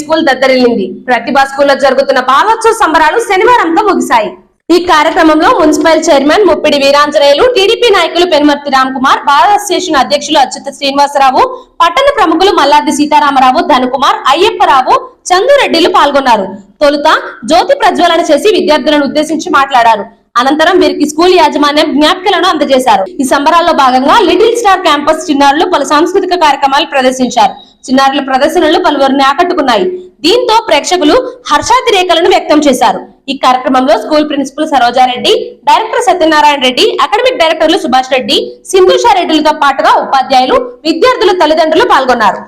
School దద్దరిల్లింది. ప్రతిభా స్కూల్లో జరుగుతున్న బాలోత్సవ సంబరాలు శనివారంతో ముగిశాయి. ఈ కార్యక్రమంలో municipal chairman Muppidi Veeranjaneyulu, TDP నాయకులు పెనుమర్తి రామ్ కుమార్, బార్ అసోసియేషన్ అధ్యక్షులు అచ్యుత శ్రీనివాసరావు, పట్టణ ప్రముఖులు మల్లాది సీతారామరావు, ధనుకుమార్, అయ్యప్పరావు, చందురెడ్డిలు పాల్గొన్నారు. తొలుత జ్యోతి ప్రజ్వలన చేసి విద్యార్థులను ఉద్దేశించి మాట్లాడారు. అనంతరం వీరికి స్కూల్ యాజమాన్యం జ్ఞాపికలను అందజేశారు. ఈ సంబరాల్లో భాగంగా లిటిల్ స్టార్ క్యాంపస్ చిన్నారులు పలు సాంస్కృతిక కార్యక్రమాలు ప్రదర్శించారు. చిన్నారుల ప్రదర్శనలు పలువురిని ఆకట్టుకున్నాయి. దీంతో ప్రేక్షకులు హర్షాతిరేకలను వ్యక్తం చేశారు. ఈ కార్యక్రమంలో school principal Saroja Reddy, director Satyanarayana Reddy, academic డైరెక్టర్లు సుభాష్ రెడ్డి, సింధుషా రెడ్డిలతో పాటుగా ఉపాధ్యాయులు, విద్యార్థుల తల్లిదండ్రులు పాల్గొన్నారు.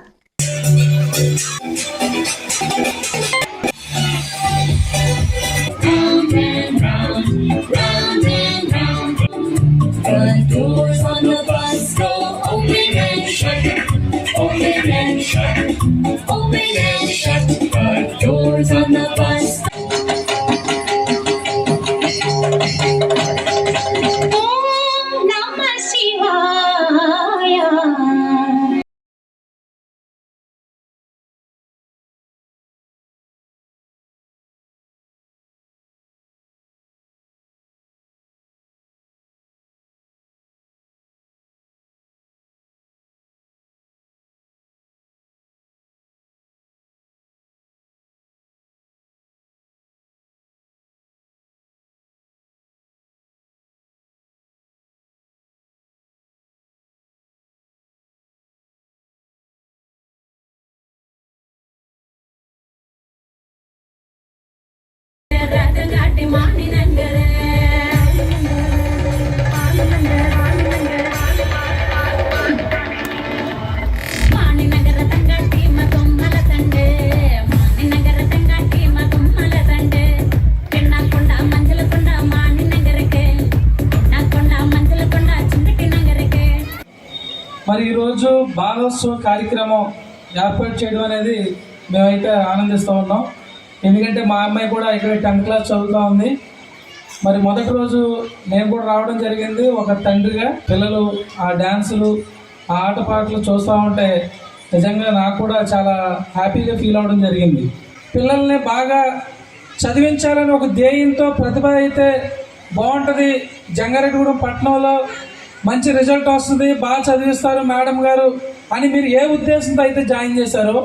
మరి ఈరోజు బాలోత్సవ కార్యక్రమం ఏర్పాటు చేయడం అనేది మేమైతే ఆనందిస్తూ ఉన్నాం. ఎందుకంటే మా అమ్మాయి కూడా ఇక్కడ 10th క్లాస్ చదువుతూ ఉంది. మరి మొదటి రోజు నేను కూడా రావడం జరిగింది ఒక తండ్రిగా. పిల్లలు ఆ డ్యాన్సులు, ఆ ఆటపాటలు చూస్తూ ఉంటే నిజంగా నాకు కూడా చాలా హ్యాపీగా ఫీల్ అవ్వడం జరిగింది. పిల్లల్ని బాగా చదివించాలని ఒక ధ్యేయంతో ప్రతిభ అయితే బాగుంటుంది, జంగారెడ్డిగూడెం పట్టణంలో మంచి రిజల్ట్ వస్తుంది, బాగా చదివిస్తారు మేడం గారు అని మీరు ఏ ఉద్దేశంతో అయితే జాయిన్ చేశారో,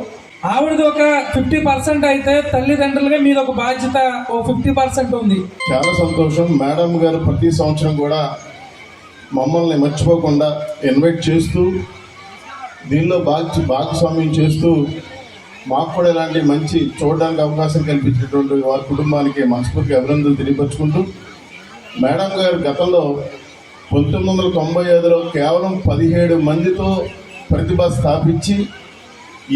ఆవిడది ఒక 50% అయితే తల్లిదండ్రులుగా మీద ఒక బాధ్యత ఓ 50% ఉంది. చాలా సంతోషం. మేడం గారు ప్రతి సంవత్సరం కూడా మమ్మల్ని మర్చిపోకుండా ఇన్వైట్ చేస్తూ దీనిలో భాగస్వామ్యం చేస్తూ మాకు కూడా ఇలాంటి మంచి చూడడానికి అవకాశం కల్పించినటువంటి వారి కుటుంబానికి మనస్ఫూర్తిగా అభినందనలు తెలియపరుచుకుంటూ, మేడం గారు గతంలో 1995లో కేవలం 17 మందితో ప్రతిభ స్థాపించి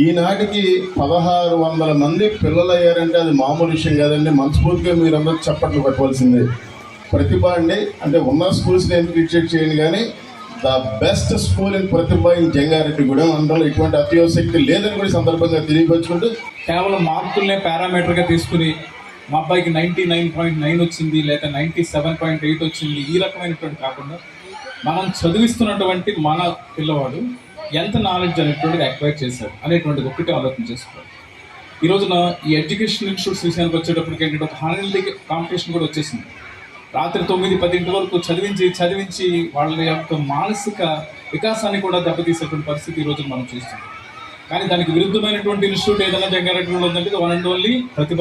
ఈనాటికి 1600 మంది పిల్లలు అయ్యారంటే అది మామూలు విషయం కాదండి. మనస్ఫూర్తిగా మీరందరూ చప్పట్లు పెట్టవలసిందే. ప్రతిభ అండి అంటే ఉన్న స్కూల్స్ నేను క్రియేట్ చేయను, కానీ the best school in Pratibha in Jangareddygudem. అందులో ఎటువంటి అత్యవశక్తి లేదని కూడా సందర్భంగా తెలియపరుచుకుంటూ, కేవలం మార్కుల్నే పారామీటర్గా తీసుకుని మా అబ్బాయికి 99.9 వచ్చింది లేదా 97.8 వచ్చింది ఈ రకమైనటువంటి కాకుండా మనం చదివిస్తున్నటువంటి మన పిల్లవాడు ఎంత నాలెడ్జ్ అనేటువంటిది అక్వైర్ చేశారు అనేటువంటిది ఒక్కటే ఆలోచన చేసుకోవాలి. ఈ రోజున ఈ ఎడ్యుకేషన్ ఇన్స్టిట్యూట్స్ విషయానికి వచ్చేటప్పటికి ఏంటంటే ఒక హానరీ కాంపిటీషన్ కూడా వచ్చేసింది. రాత్రి 9-10 వరకు చదివించి వాళ్ళ యొక్క మానసిక వికాసాన్ని కూడా దెబ్బతీసేటువంటి పరిస్థితి ఈ రోజున మనం చూస్తున్నాం. కానీ దానికి విరుద్ధమైనటువంటి ఇన్స్టిట్యూట్ ఏదైనా జంగారెడ్డిగూడెంలో ఉందంటే వన్ అండ్ ఓన్లీ ప్రతిభ.